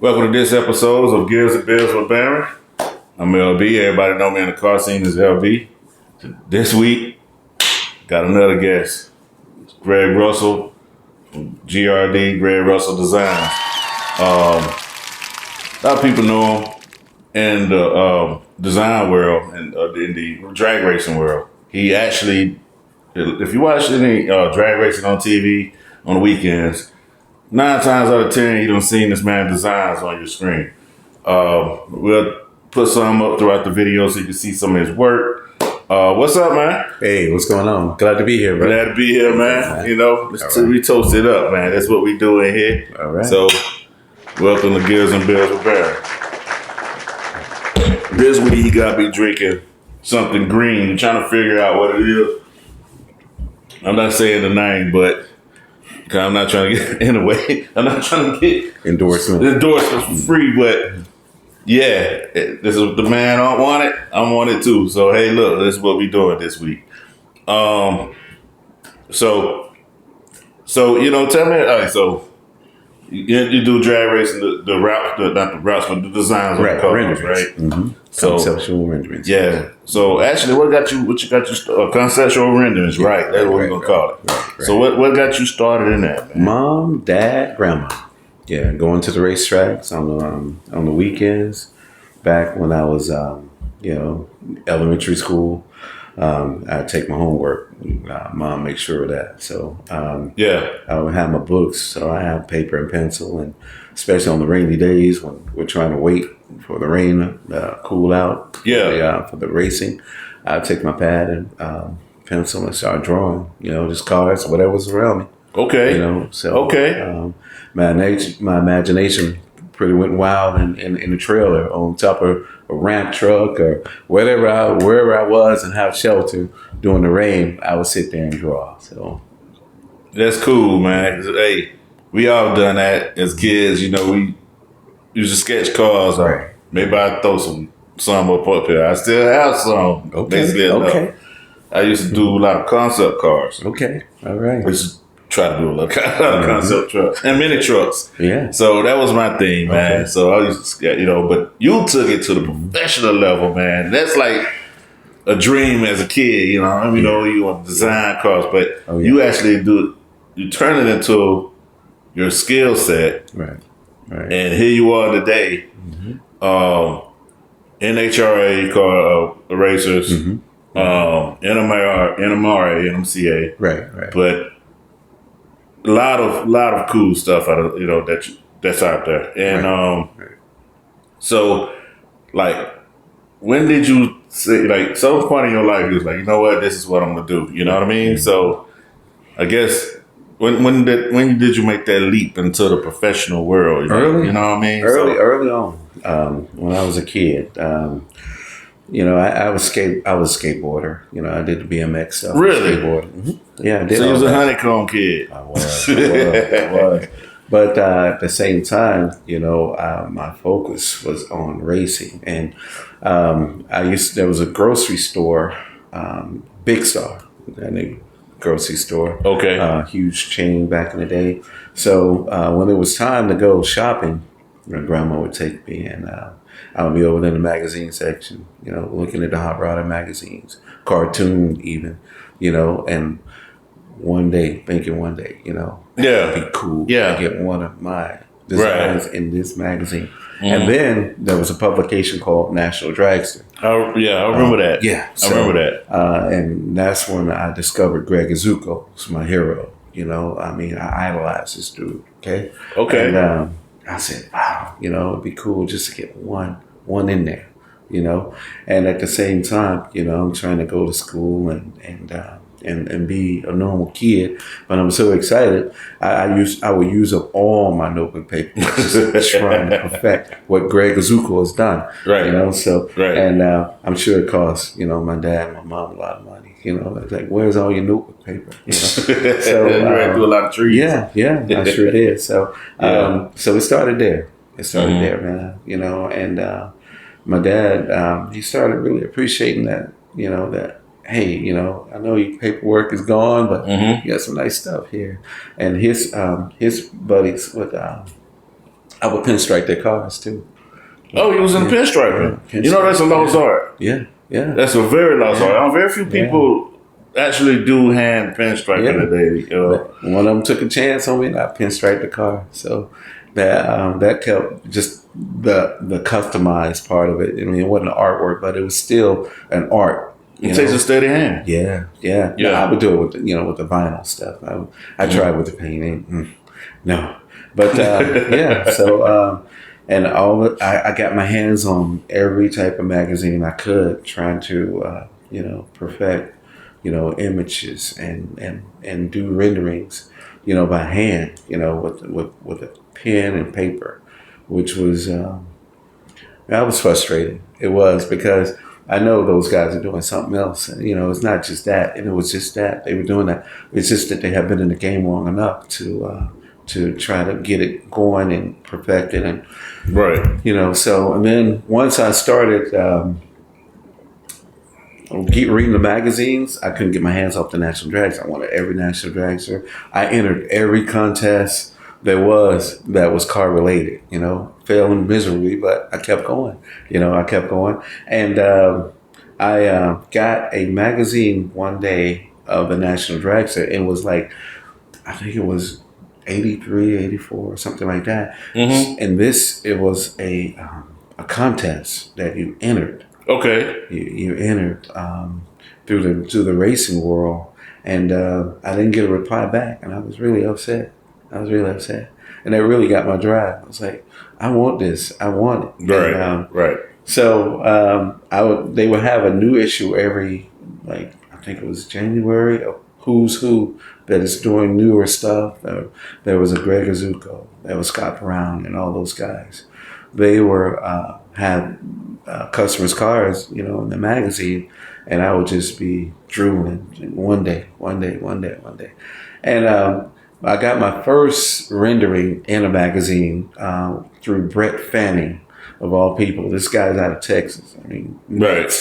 Welcome to this episode of Gears and Bills with Baron. I'm LB. Everybody know me in the car scene as LB. This week, got another guest. Greg Russell from GRD, Greg Russell Designs. A lot of people know him in the design world and in the drag racing world. He actually, if you watch any drag racing on TV on the weekends, 9 times out of 10, you don't see this man designs on your screen. We'll put some up throughout the video so you can see some of his work. What's up, man? Hey, what's going on? Glad to be here, bro. Glad to be here, man. You know, we toast it up, man. That's what we do in here. All right. So, welcome to Gears and Bills with Baron. This week, he got me drinking something green. I'm trying to figure out what it is. I'm not saying the name, but I'm not trying to get, in a way, I'm not trying to get endorsements for free, but yeah, this is the man I want it. I want it too. So, hey, look, this is what we doing this week. So, you know, tell me, all right, so you do drag racing, not the routes, but the designs of the covers, right? Mm-hmm. So, conceptual renderings. Yeah. So actually, what you got you conceptual renderings, right? That's what we're gonna call it. Right. So what got you started in that, man? Mom, dad, grandma. Yeah, going to the racetracks on the weekends. Back when I was elementary school, I'd take my homework. Mom make sure of that. So I would have my books. So I have paper and pencil, and especially on the rainy days when we're trying to wait for the rain to cool out. For the racing, I'd take my pad and pencil and start drawing. You know, just cards, whatever was around me. Okay. You know, so my imagination pretty went wild in the trailer on top of a ramp truck or wherever I was and have shelter during the rain. I would sit there and draw. So that's cool, man. Hey, we all done that as kids. You know, we used to sketch cars. Right. Maybe I throw some up here. I still have some. Okay. I used to do a lot of concept cars. Okay. All right. I used to try to do a lot of concept trucks and mini trucks. Yeah. So that was my thing, man. Okay. So I used to, you know, but you took it to the professional level, man. That's like a dream as a kid, you know. I mean, you know, you want to design cars, but you actually do it. You turn it into your skill set. Right. And here you are today. Mm-hmm. NHRA car racers, NMRA, NMCA. Right. But a lot of cool stuff out of, you know, that's out there. And so like, when did you say, like, some point in your life you was like, you know what, this is what I'm gonna do. You know what I mean? So I guess when did you make that leap into the professional world? Early, you know what I mean? Early on, when I was a kid. You know, I was a skateboarder. You know, I did the BMX stuff. Really? Mm-hmm. Yeah, I did. So you was a honeycomb kid. I was. But at the same time, you know, my focus was on racing, and there was a grocery store, Big Star, that name, grocery store. Okay. Huge chain back in the day. So when it was time to go shopping, my grandma would take me, and I would be over in the magazine section, you know, looking at the hot rodder magazines, cartoon even, you know, and one day, you know, it'd be cool to get one of my designs in this magazine. Mm. And then there was a publication called National Dragster. I remember that. Yeah. I remember that. And that's when I discovered Greg Azuko, who's my hero. You know, I mean, I idolized this dude. Okay. And I said, wow, you know, it'd be cool just to get one in there, you know. And at the same time, you know, I'm trying to go to school and be a normal kid, but I'm so excited. I would use up all my notebook paper just trying to perfect what Greg Azuko has done. Right. You know, so and I'm sure it costs, you know, my dad and my mom a lot of money. You know, it's like, where's all your notebook paper? You know? So you ran through a lot of trees. Yeah, I sure did. So so it started there. There, man. You know, and my dad, he started really appreciating that, you know, that, hey, you know, I know your paperwork is gone, but you got some nice stuff here. And his buddies would I would pinstripe their cars too. Oh, he was in the pinstriping. Yeah, You know, that's a lost art. Yeah, yeah. That's a very lost art. Very few people actually do hand pinstriping today. But one of them took a chance on me, and I pinstriped the car. So that kept just the customized part of it. I mean, it wasn't artwork, but it was still an art. It takes a steady hand. Yeah. No, I would do it with with the vinyl stuff. I tried with the painting. No, but yeah. So and I got my hands on every type of magazine I could, trying to perfect images and do renderings by hand with a pen and paper, which was I was frustrated. It was because I know those guys are doing something else. And, it's not just that. And it was just that. They were doing that. It's just that they have been in the game long enough to try to get it going and perfect it. And, so, and then once I started reading the magazines, I couldn't get my hands off the National Dragster. I wanted every National Dragster. I entered every contest that was car related, failing miserably, but I kept going, And I got a magazine one day of the National Dragster, and it was like, I think it was 83, 84, or something like that. Mm-hmm. And it was a contest that you entered. Okay. You entered through the racing world, and I didn't get a reply back, and I was really upset. And that really got my drive. I was like, I want this. I want it. Right. And, right. So they would have a new issue every, I think it was January, of Who's Who that is doing newer stuff. There was a Greg Azuko, there was Scott Brown, and all those guys. They were had customers' cars, in the magazine, and I would just be drooling one day. And I got my first rendering in a magazine through Brett Fanning, of all people. This guy's out of Texas. I mean, right.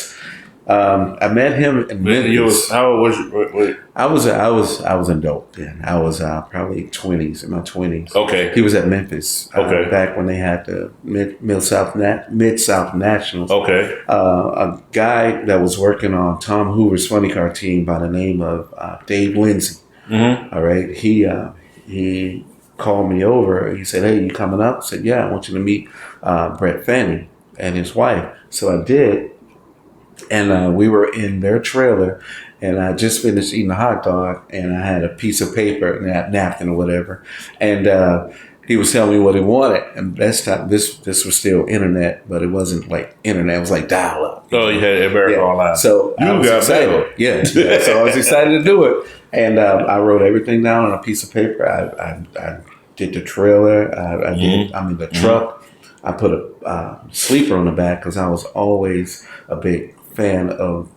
I met him in Memphis. How old was you? I was an adult then. I was probably in my 20s. Okay. He was at Memphis. Okay. Back when they had the Mid-South Nationals. Okay. A guy that was working on Tom Hoover's funny car team by the name of Dave Lindsay. Mm-hmm. All right. He called me over. He said, "Hey, you coming up?" I said, "Yeah, I want you to meet Brett Fanning and his wife." So I did. And we were in their trailer, and I just finished eating a hot dog, and I had a piece of paper, a napkin or whatever, and he was telling me what he wanted. And this was still internet, but it wasn't like internet; it was like dial up. Oh, you had America Online. So I was excited. Yeah. So I was excited to do it, and I wrote everything down on a piece of paper. I did the trailer. The truck. I put a sleeper on the back because I was always a big fan of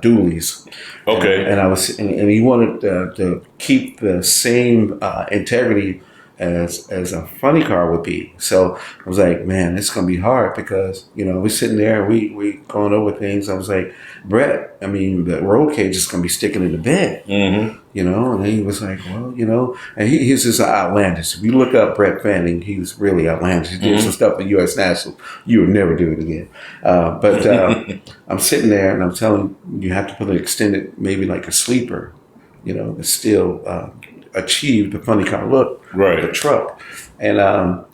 dualies. Okay. And he wanted to keep the same integrity as a funny car would be. So I was like, man, it's gonna be hard because we're sitting there, we going over things. I was like, Brett, I mean, the roll cage is gonna be sticking in the bed. Mm-hmm. And he was like, well, and he's just outlandish. If you look up Brett Fanning, he's really outlandish. He did some stuff at U.S. National. You would never do it again. But I'm sitting there and I'm telling you have to put an extended, maybe like a sleeper, to still achieve the funny car look of the truck. And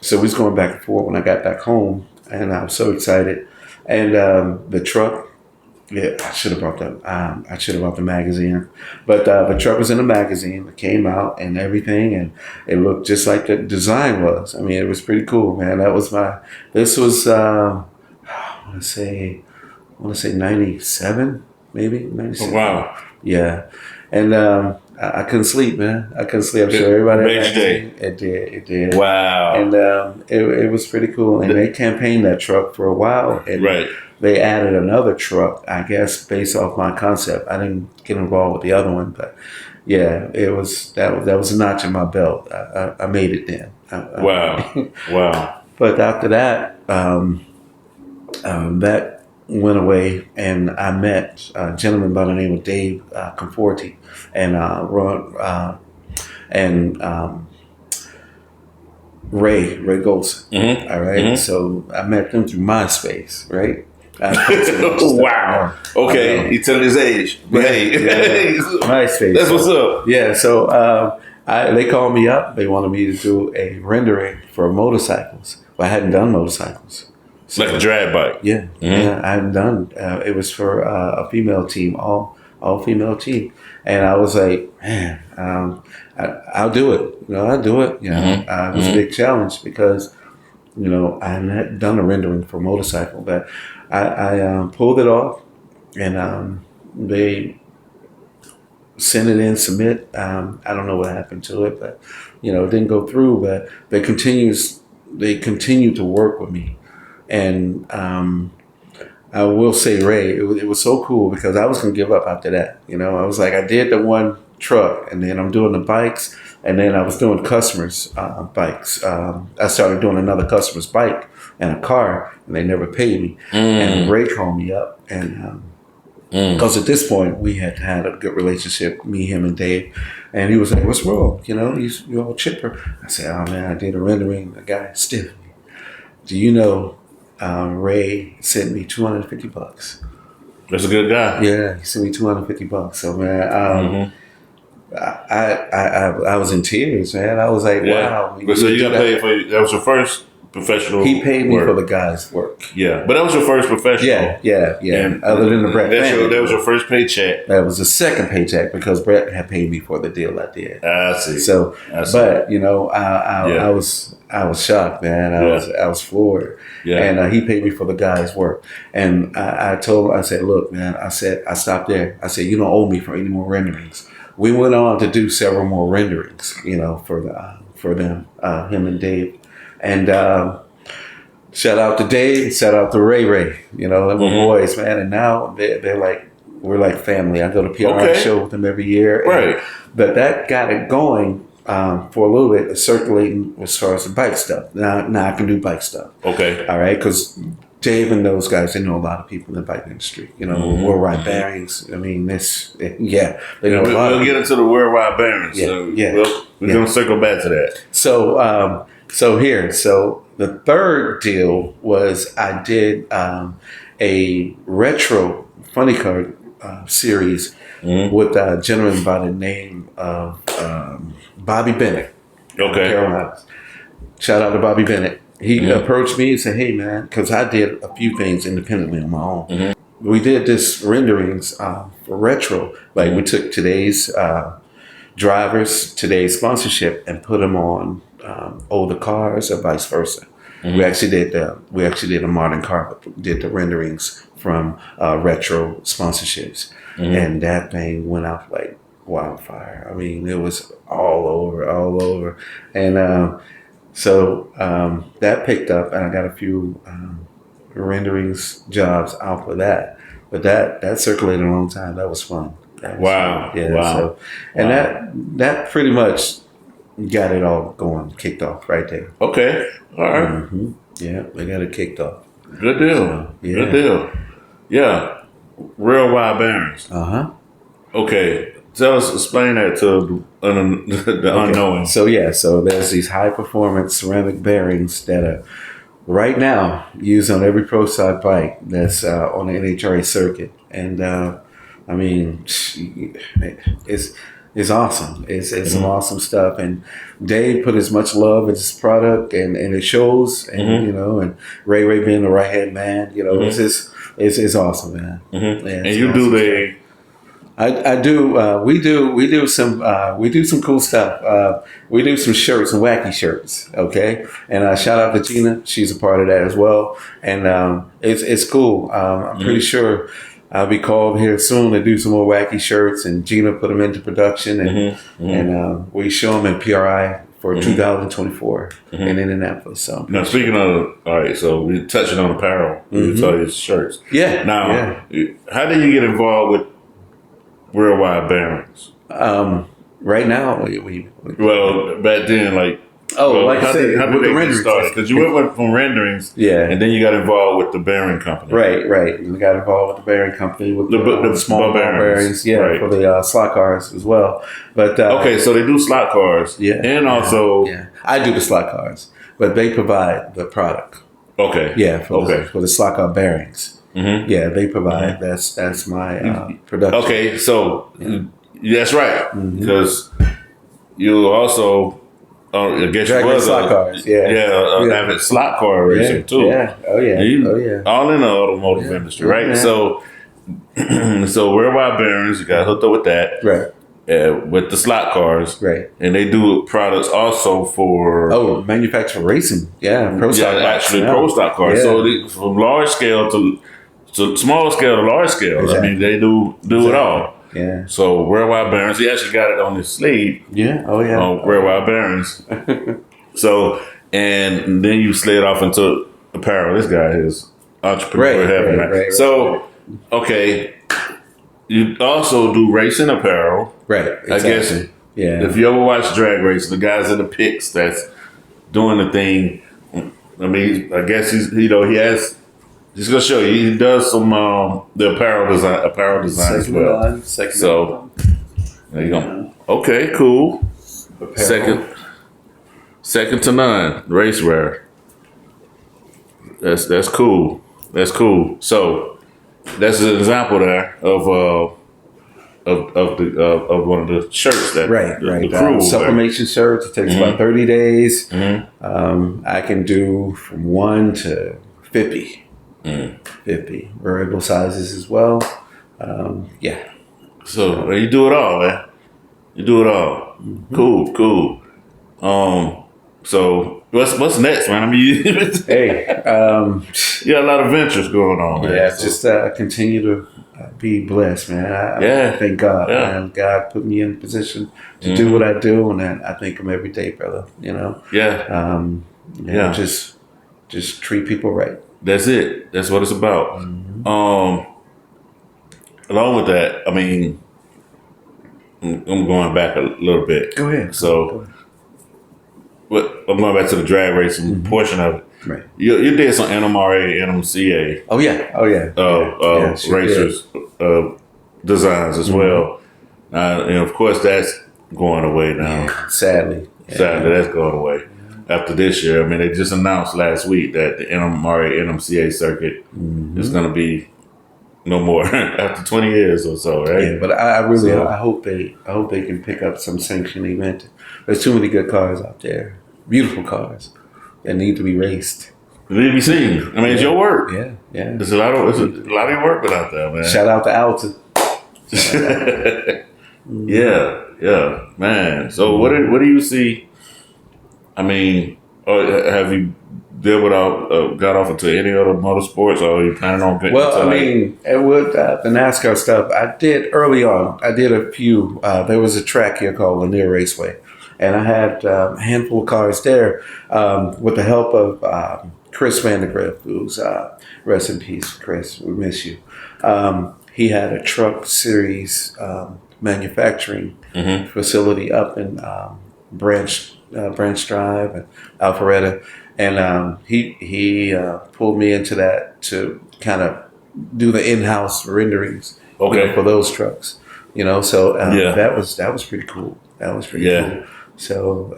so we was going back and forth when I got back home, and I was so excited. And the truck, I should have brought the magazine, but the truck was in the magazine. It came out and everything, and it looked just like the design was. I mean, it was pretty cool, man. This was I want to say 97, maybe 97. Oh, wow. Yeah, and I couldn't sleep, man. I couldn't sleep. I'm sure everybody. It did. Wow. And it was pretty cool. And they campaigned that truck for a while. And they added another truck, I guess, based off my concept. I didn't get involved with the other one, but yeah, that was a notch in my belt. I made it then. Wow. Wow. But after that, that went away, and I met a gentleman by the name of Dave Conforti, and Ray Golson. Mm-hmm. All right. Mm-hmm. So I met them through MySpace, right? I posted a bunch of stuff. Wow. Okay, he telling his age. But hey, Yeah. MySpace. that's what's up. Yeah. So they called me up. They wanted me to do a rendering for motorcycles. But I hadn't done motorcycles. Like a drag bike. Yeah. Mm-hmm. Yeah. I hadn't done. It was for a female team, all female team, and I was like, man, I'll do it. I'll do it. It was a big challenge because I hadn't done a rendering for a motorcycle, but I pulled it off, and they sent it in, submit. I don't know what happened to it, but it didn't go through. But they continue to work with me, and I will say, Ray, it was so cool because I was gonna give up after that. I was like, I did the one truck, and then I'm doing the bikes, and then I was doing customers' bikes. I started doing another customer's bike and a car, and they never paid me. And Ray called me up, and because at this point we had had a good relationship, me, him, and Dave, and he was like, "What's wrong? You're all chipper." I said, "Oh man, I did a rendering. The guy stiffed me. Do you know?" Ray sent me $250. That's a good guy. Yeah, he sent me $250. So man, I was in tears, man. I was like, wow. So you got paid for that was your first professional. He paid me work. for the guy's work. Yeah, but that was your first professional. Yeah. And other than the Brett family, that was your first paycheck. That was the second paycheck because Brett had paid me for the deal I did. I see. So, I see. but I was shocked, man. I was floored. Yeah. And he paid me for the guy's work. And I told him, I said, look, man, I stopped there. I said, you don't owe me for any more renderings. We went on to do several more renderings, for them, him and Dave. And shout out to Dave, shout out to Ray. They were boys, man. And now they're like, we're like family. I go to PRI show with them every year. Right. But that got it going for a little bit, circulating as far as the bike stuff. Now I can do bike stuff. Okay. All right, because Dave and those guys, they know a lot of people in the bike industry. Worldwide bearings. I mean, they know a lot. We'll get into the worldwide bearings. We're gonna circle back to that. So, the third deal was I did a retro funny car series with a gentleman by the name of Bobby Bennett. Okay. Carolinas. Shout out to Bobby Bennett. He approached me and said, hey, man, because I did a few things independently on my own. We did this renderings for retro. Like we took today's drivers, today's sponsorship, and put them on older cars or vice versa. We actually did a modern car, but did the renderings from retro sponsorships. And that thing went out like wildfire. I mean, it was all over. And so that picked up, and I got a few renderings jobs out for that. But that circulated a long time. That was fun. Wow. Yeah. Wow. So, and that pretty much got it all going, kicked off right there. Okay. All right. Yeah, they got it kicked off. Good deal. Good deal. Yeah. Real wide bearings. Okay. Explain that to the unknowing. So there's these high performance ceramic bearings that are right now used on every pro side bike that's on the NHRA circuit, and I mean, it's awesome. It's some awesome stuff, and Dave put as much love into his product, and it shows, and and Ray being the right hand man, it's awesome, man. Yeah, and you awesome do I do. We do some cool stuff. We do some shirts, some wacky shirts. Okay, and shout out to Gina. She's a part of that as well, and it's cool. I'm pretty sure I'll be called here soon to do some more wacky shirts, and Gina put them into production, and we show them in PRI for 2024 in Indianapolis. So now, speaking of, all right, so we're touching on apparel. We saw your shirts. Yeah. Now, how did you get involved with worldwide bearings? Right now, we well, back then, like Oh, Well, like I said, how did with they the get renderings. started? Because you went from renderings, Yeah. and then you got involved with the bearing company. Right. We got involved with the bearing company with the small ball ball bearings, yeah, right. for the slot cars as well. But Okay, so they do slot cars, and also I do the slot cars, but they provide the product. Okay, Yeah, for the slot car bearings. Mm-hmm. Yeah, they provide. That's my production. Okay, so that's right Mm-hmm. because you also. I guess Drag you was slot cars, avid slot car racer too. Yeah, oh yeah, all in the automotive industry, right? Yeah. So, so worldwide bearings, you got hooked up with that, right, with the slot cars, right, and they do products also for manufacturer racing, pro stock, pro stock cars. Yeah. So from large scale to small scale to large scale, Exactly. I mean they do it all. Yeah. So worldwide bearings, he actually got it on his sleeve. Yeah. Oh yeah. Worldwide bearings. So, and then you slid off into apparel. This guy is entrepreneur heaven, right? So, okay, you also do racing apparel, right? Exactly. I guess. Yeah. If you ever watch drag racing, the guys in the pits that's doing the thing. I mean, I guess he has. Just gonna show you. He does some the apparel design as well. So there you go. Okay, cool. Apparel. Second to none. Racewear. That's cool. That's cool. So that's an example there of one of the shirts that the crew supplementation shirts. It takes about 30 days. I can do from 1 to 50. 50 variable sizes as well. Yeah. So you do it all, man. You do it all. Cool. So what's next, man? I mean, hey, you got a lot of ventures going on, man. Yeah, just continue to be blessed, man. I thank God, man. God put me in a position to do what I do, and I thank Him every day, brother. You know. Yeah. Just treat people right. That's it. That's what it's about. Along with that, I mean, I'm going back a little bit. Go ahead. So, I'm going back to the drag racing portion of it. Right. You did some NMRA, NMCA. Oh yeah. Racers designs as well, and of course that's going away now. Yeah, sadly, that's going away. After this year, I mean, they just announced last week that the NMRA, NMCA circuit is going to be no more after 20 years or so, right? Yeah, but I really hope they can pick up some sanctioned event. There's too many good cars out there, beautiful cars that need to be raced. They need to be seen. I mean, it's your work. Yeah. There's a lot of your work out there, man. Shout out to Alton. Yeah, man. So what do you see? I mean, have you got off into any other motorsports, or are you planning on getting into with the NASCAR stuff, I did early on. I did a few. There was a track here called Lanier Raceway, and I had a handful of cars there with the help of Chris Vandergriff, who's rest in peace, Chris. We miss you. He had a truck series manufacturing facility up in Branch Drive and Alpharetta, and he pulled me into that to kind of do the in-house renderings for those trucks. So that was pretty cool. Cool. So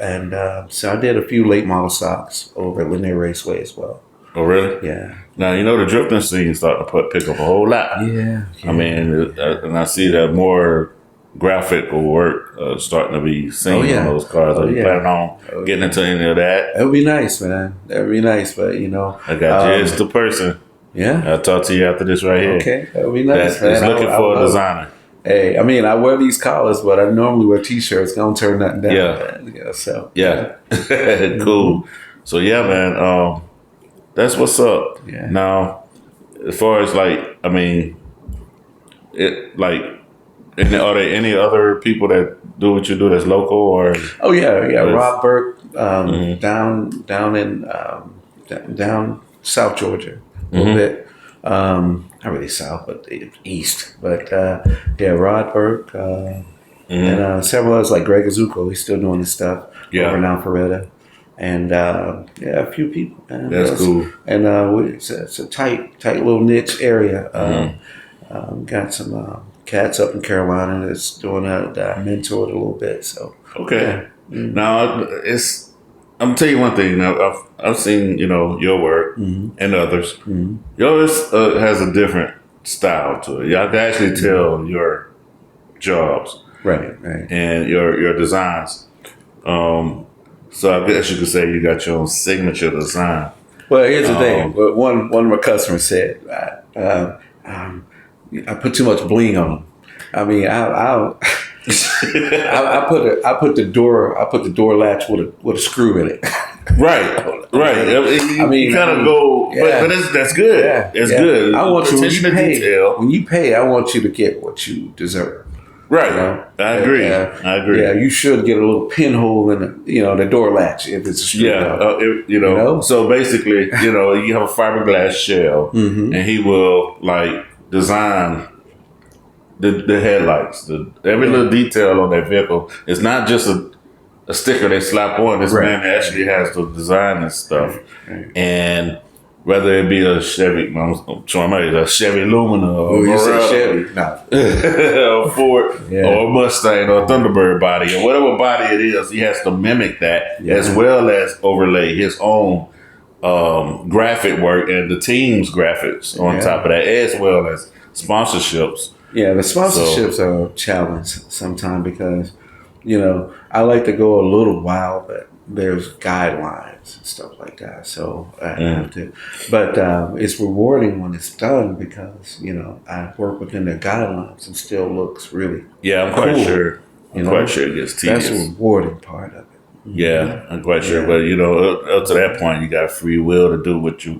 so I did a few late model stocks over at Lanier Raceway as well. Oh really? Yeah. Now the drifting scene starting to pick up a whole lot. Yeah. I mean, and I see that more graphical work starting to be seen on those cars. Are you planning on getting into any of that? That would be nice, man. That would be nice, but I got you as the person. Yeah. I'll talk to you after this right here. Okay, that would be nice, man. Is looking for a designer. Hey, I mean, I wear these collars, but I normally wear T-shirts. Don't turn nothing down. Cool. So man, that's what's up. Yeah. Now, as far as are there any other people that do what you do that's local or? Oh yeah. Rob Burke, down in down South Georgia a little bit. Not really south, but east. But Rod Burke and several others like Greg Azuko. He's still doing his stuff over in Alpharetta. and yeah, a few people. Man. That's cool. And it's a tight little niche area. Got some cats up in Carolina that's doing that I mentored a little bit. So Okay. yeah. Now it's. I'm gonna tell you one thing. Now I've seen your work and others. Yours has a different style to it. Y'all can actually tell your jobs Right. and your designs. So I guess you could say you got your own signature design. Well, here's the thing. One of my customers said, I put too much bling on them. I mean, I put the door latch with a screw in it. Right. I mean, you kind of go, yeah. but that's good. Yeah, it's good. I want you attention to detail. When you pay, I want you to get what you deserve. Right. I agree. I agree. Yeah, you should get a little pinhole in the door latch if it's a screw. Yeah, So basically, you have a fiberglass shell, and he will design the headlights, every little detail on that vehicle. It's not just a sticker they slap on. This man actually has the design and stuff, and whether it be a Chevy, I'm showing my age, a Chevy Lumina, or you said Chevy, no, or Ford, or a Mustang, or a Thunderbird body, or whatever body it is, he has to mimic that as well as overlay his own graphic work and the team's graphics on top of that, as well as sponsorships. Yeah, the sponsorships are a challenge sometimes because, I like to go a little wild, but there's guidelines and stuff like that. So I have to, but it's rewarding when it's done because, I work within the guidelines and still looks really I'm cool. quite sure. I'm quite sure it gets tedious. That's the rewarding part of it. Yeah, I'm quite sure. But, up to that point, you got free will to do what you,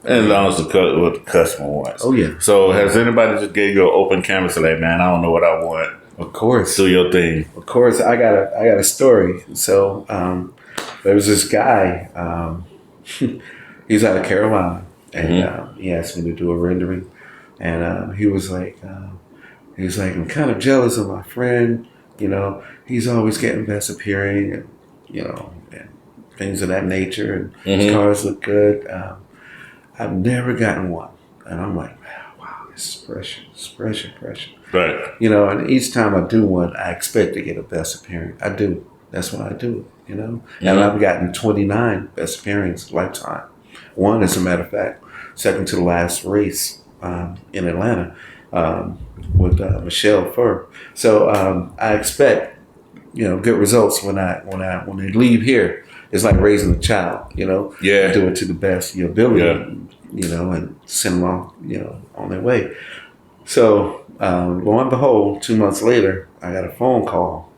and as long as what the customer wants. Oh, yeah. So has anybody just gave you an open canvas like, man, I don't know what I want? Of course. Do your thing. Of course. I got a story. So there was this guy, he's out of Carolina, and he asked me to do a rendering. And he was like, I'm kind of jealous of my friend. He's always getting best appearing and, and things of that nature. And his cars look good. I've never gotten one. And I'm like, wow, this is pressure. It's pressure. Right. And each time I do one, I expect to get a best appearing. I do. That's why I do it, And I've gotten 29 best appearings lifetime. One, as a matter of fact, second to the last race in Atlanta with Michelle Furr. So I expect, good results when they leave here. It's like raising a child, do it to the best of your ability, and send them off, on their way. So lo and behold, 2 months later, I got a phone call.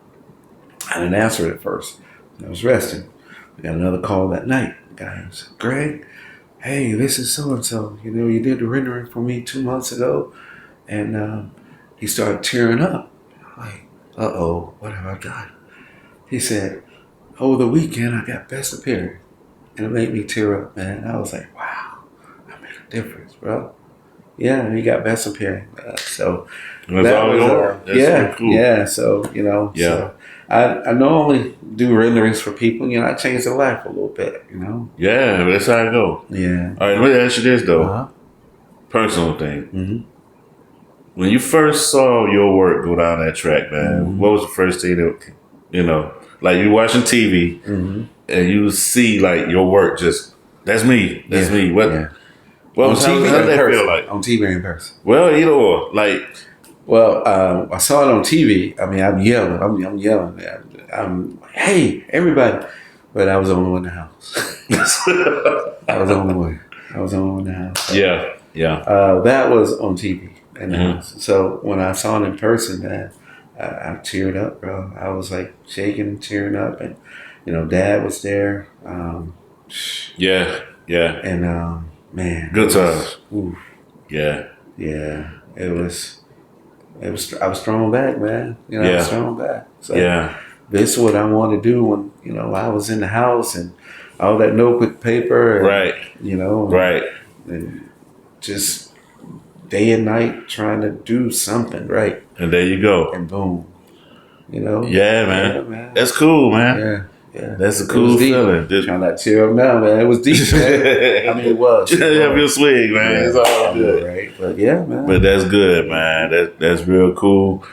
I didn't answer it at first. I was resting. I got another call that night. The guy said, Greg, hey, this is so-and-so. You did the rendering for me 2 months ago. And he started tearing up. I'm like, uh-oh, what have I done? He said, over the weekend, I got best appearing. And it made me tear up, man. I was like, wow, I made a difference, bro. Yeah, he got best appearing. So that's all yours. So cool. Yeah. So So I normally do renderings for people. I change their life a little bit. Yeah, that's how I go. Yeah. All right, let me ask you this though. Personal thing. When you first saw your work go down that track, man, what was the first thing that like you watching TV and you see like your work just that's me. What on was TV how did that feel like? On TV or in person? Well, either or. Like, I saw it on TV. I mean, I'm yelling. I'm yelling. I'm hey, everybody! But I was the only one in the house. I was the only one. in the house. So, that was on TV in the house. So when I saw it in person, man, I teared up, bro. I was like shaking and tearing up, and Dad was there. And man, good times. Yeah. It was. I was thrown back, man. I was thrown back. So this is what I wanted to do when I was in the house and all that notebook paper, and, and just day and night trying to do something right. And there you go. And boom, Yeah, man. That's cool, man. Yeah. That's a cool feeling. Trying not to tear up now, man. It was deep, man. I mean, it was. You have your swing, man. Yeah, it's all good. right? But yeah, man. But that's good, man. That's real cool.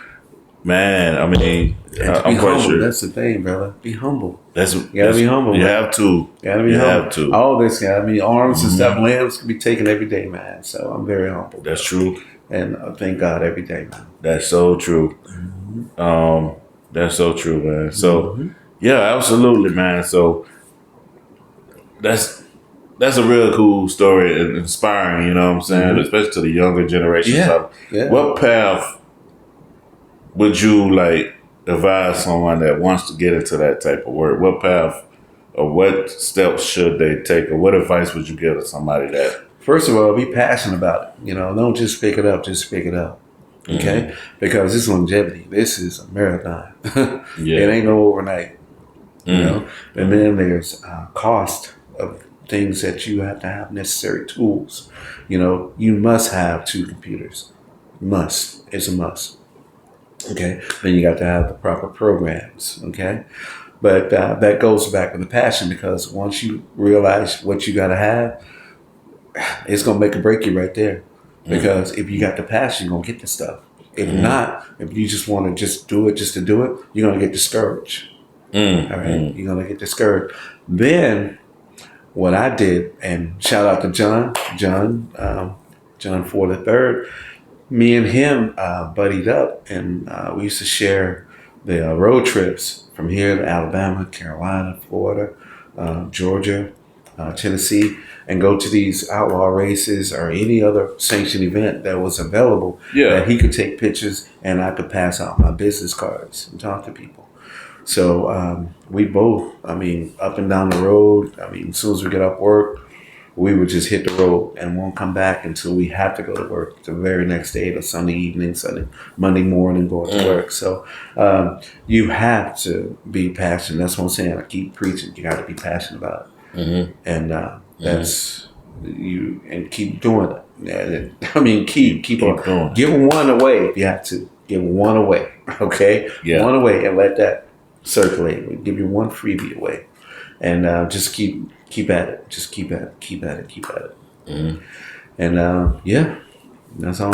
Man, I mean, I'm quite sure. That's the thing, brother. Be humble. You gotta be humble. You man. have to. Gotta be you humble. have to. All this, I mean, arms and stuff, limbs can be taken every day, man. So I'm very humble. That's true. And thank God every day, man. That's so true. That's so true, man. So, yeah, absolutely, man. So that's a real cool story and inspiring. You know what I'm saying? Especially to the younger generation. Yeah. So what path would you like advise someone that wants to get into that type of work? What path or what steps should they take, or what advice would you give to somebody that? First of all, be passionate about it. You know, don't just pick it up. Just pick it up. Okay, because this is longevity. This is a marathon. It ain't no overnight. You know, and then there's cost of things that you have to have necessary tools. You know, you must have 2 computers. Must. It's a must. Okay, then you got to have the proper programs. Okay, but that goes back to the passion, because once you realize what you got to have, it's gonna make or break you right there. Because if you got the passion, you're gonna get the stuff. If not, if you just want to just do it just to do it, you're gonna get discouraged. All right, you're gonna get discouraged. Then what I did, and shout out to John Ford III. Me and him buddied up, and we used to share the road trips from here to Alabama, Carolina, Florida, Georgia, Tennessee, and go to these outlaw races or any other sanctioned event that was available that he could take pictures and I could pass out my business cards and talk to people. So we both, I mean, up and down the road, I mean, as soon as we get off work, we would just hit the road and won't come back until we have to go to work the very next day, the Sunday evening, Monday morning, going to work. So you have to be passionate. That's what I'm saying. I keep preaching. You got to be passionate about it. And that's you, and keep doing it. I mean, keep on going. Give one away if you have to. Give one away, okay? One away, and let that circulate. We'll give you one freebie away, and just keep at it. Just keep at it. And that's all.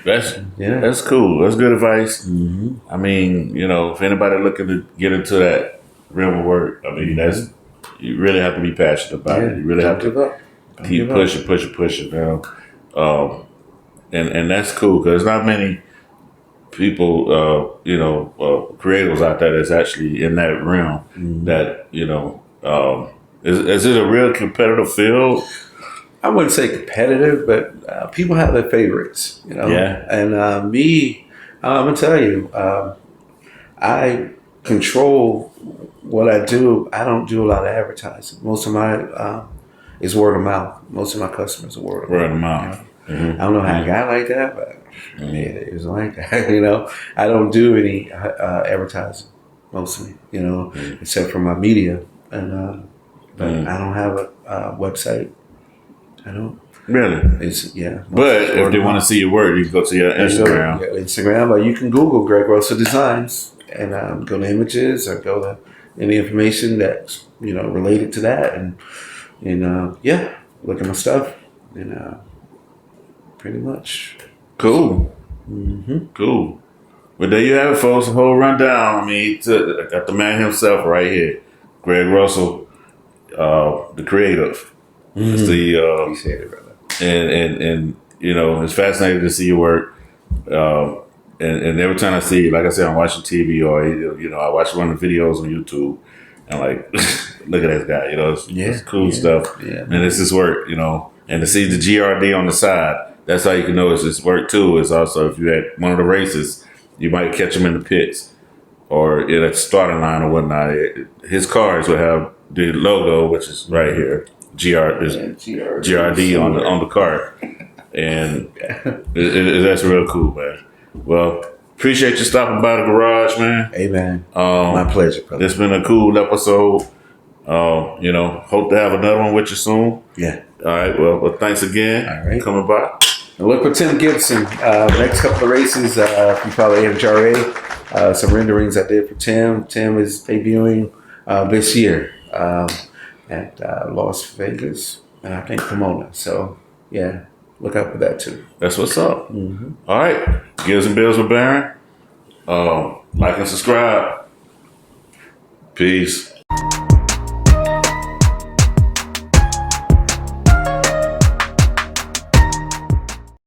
That's cool. That's good advice. I mean, you know, if anybody looking to get into that realm of work, I mean, that's, you really have to be passionate about it. You really have to keep pushing down. And that's cool, because not many people, creators out there that's actually in that realm. That, you know, is it a real competitive field? I wouldn't say competitive, but people have their favorites, you know. And me, I'm gonna tell you, I control what I do. I don't do a lot of advertising. Most of my is word of mouth. Most of my customers are word of mouth. You know? I don't know how I got like that, but it was like that. You know, I don't do any advertising mostly. You know, except for my media, and but I don't have a website. I don't. Really? But if they want to see your work, you can go to your Instagram. Instagram, or you can Google Greg Russell Designs and go to images or go to any information that's, you know, related to that, and look at my stuff, and pretty much. Cool. Cool. Well, there you have it, folks. A whole rundown. I mean, got the man himself right here, Greg Russell, the creative. It's the appreciate it, brother. And you know, it's fascinating to see your work. And every time I see, like I said, I'm watching TV, or you know, I watch one of the videos on YouTube, and like, look at this guy. You know, it's cool stuff. Yeah, and it's his work. You know, and to see the GRD on the side, that's how you can know it's his work too. It's also, if you had one of the races, you might catch him in the pits or at the starting line or whatnot. His cars will have the logo, which is right here. GRD on the cart, and that's real cool, man. Well, appreciate you stopping by the garage, man. Hey, man, my pleasure, brother. It's been a cool episode. You know, hope to have another one with you soon. Yeah. All right. Well, thanks again. All right. Coming by. And look for Tim Gibson. Next couple of races, you probably NHRA. Some renderings I did for Tim. Tim is debuting this year at Las Vegas. I think Pomona. So yeah, look out for that too. That's what's up. All right. Gills and Bills with Baron. Like and subscribe. Peace.